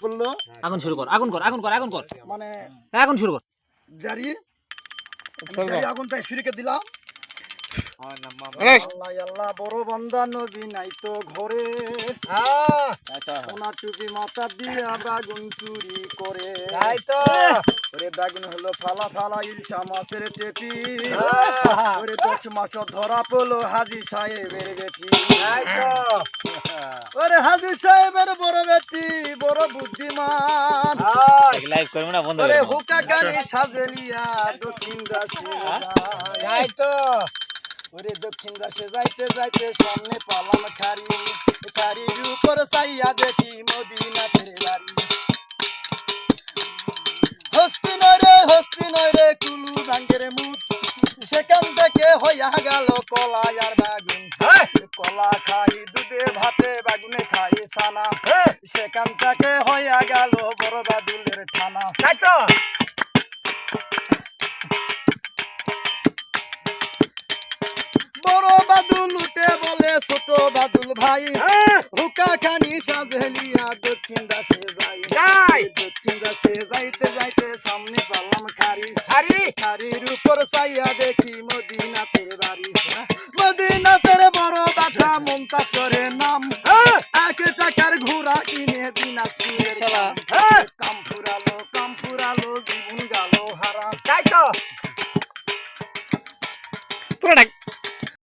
পড়লো আগুন শুরু কর, আগুন কর, আগুন কর, আগুন কর, মানে আগুন শুরু কর। জারি জারি আগুন তাই শুরিকে দিলাম। আল্লাহ আল্লাহ বড় বান্দা নবী নাই তো ঘরে, সোনা টুপি মাথা দিয়া বাগুন চুরি করে। ওরে বাগুন হলো ফালা ফালা ইলশা মাছের টেপি, ওরে 10 মাস ধরা পড়লো হাজী সাহেবের বেটি। ওরে হাজী সাহেবের বড় বেটি বড় বুদ্ধিমান, লাইভ করব না, বন্ধ ওরে করব। হুকা কানি সাজেলিয়া দক্ষিণ দাসে যায় তো। ওরে দক্ষিণ দাসে যাইতে যাইতে সামনে পালাম খারি, খারির উপর চাইয়া দেখি মদিনাতের বাড়ি। হস্তি নয় রে কুলু ভাঙ্গের মুখ, সেখান থেকে হইয়া গেল কলা আর বাগুন। কলা খাই দুধে ভাতে বাগুনে খাই সানা, সেখান থেকে হইয়া গেল বড় বাদুলের থানা। বড় বাদুল উঠে বলে ছোট বাদুল ভাই, হুকা খানি সাজেলিয়া দক্ষিণ দাসে যাই। দক্ষিণ দাসে যাইতে যাইতে সামনে পালাম খারি, খারির উপর চাইয়া দেখি মদিনাতের বাড়ি। মদিনাতের বড় বাধা মুমতাজ করে নাম, 1 টাকার ঘোড়া কিনে দিনাজপুরের